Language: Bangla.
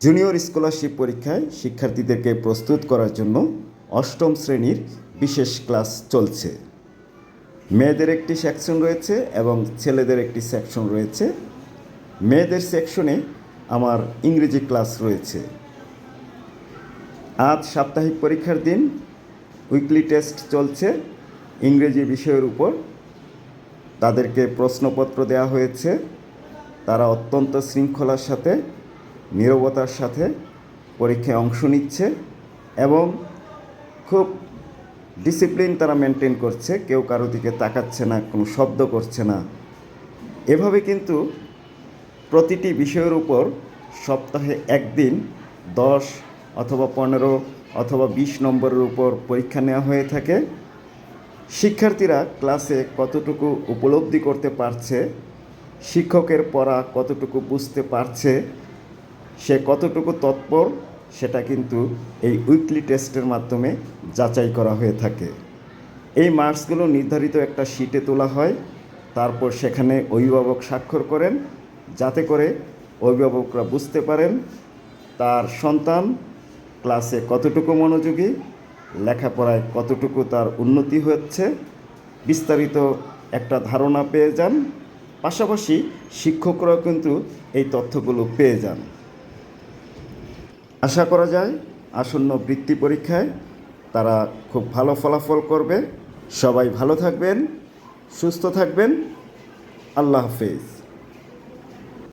জুনিয়র স্কলারশিপ পরীক্ষায় শিক্ষার্থীদেরকে প্রস্তুত করার জন্য অষ্টম শ্রেণীর বিশেষ ক্লাস চলছে। মেয়েদের একটি সেকশন রয়েছে এবং ছেলেদের একটি সেকশন রয়েছে। মেয়েদের সেকশনে আমার ইংরেজি ক্লাস রয়েছে। আজ সাপ্তাহিক পরীক্ষার দিন, উইকলি টেস্ট চলছে ইংরেজি বিষয়ের উপর। তাদেরকে প্রশ্নপত্র দেওয়া হয়েছে। তারা অত্যন্ত শৃঙ্খলার সাথে, নীরবতার সাথে পরীক্ষায় অংশ নিচ্ছে এবং খুব ডিসিপ্লিন তারা মেনটেন করছে। কেউ কারো দিকে তাকাচ্ছে না, কোনো শব্দ করছে না। এভাবে কিন্তু প্রতিটি বিষয়ের উপর সপ্তাহে একদিন 10 অথবা 15 অথবা 20 নম্বরের উপর পরীক্ষা নেওয়া হয়ে থাকে। শিক্ষার্থীরা ক্লাসে কতটুকু উপলব্ধি করতে পারছে, শিক্ষকের পড়া কতটুকু বুঝতে পারছে, সে কতটুকু তৎপর, সেটা কিন্তু এই উইকলি টেস্টের মাধ্যমে যাচাই করা হয়ে থাকে। এই মার্কসগুলো নির্ধারিত একটা শিটে তোলা হয়। তারপর সেখানে অভিভাবক স্বাক্ষর করেন, যাতে করে অভিভাবকরা বুঝতে পারেন তার সন্তান ক্লাসে কতটুকু মনোযোগী, লেখাপড়ায় কতটুকু তার উন্নতি হচ্ছে, বিস্তারিত একটা ধারণা পেয়ে যান। পাশাপাশি শিক্ষকরাও কিন্তু এই তথ্যগুলো পেয়ে যান। আশা করা যায় আসন্ন বৃত্তি পরীক্ষায় তারা খুব ভালো ফলাফল করবে। সবাই ভালো থাকবেন, সুস্থ থাকবেন। আল্লাহ হাফেজ।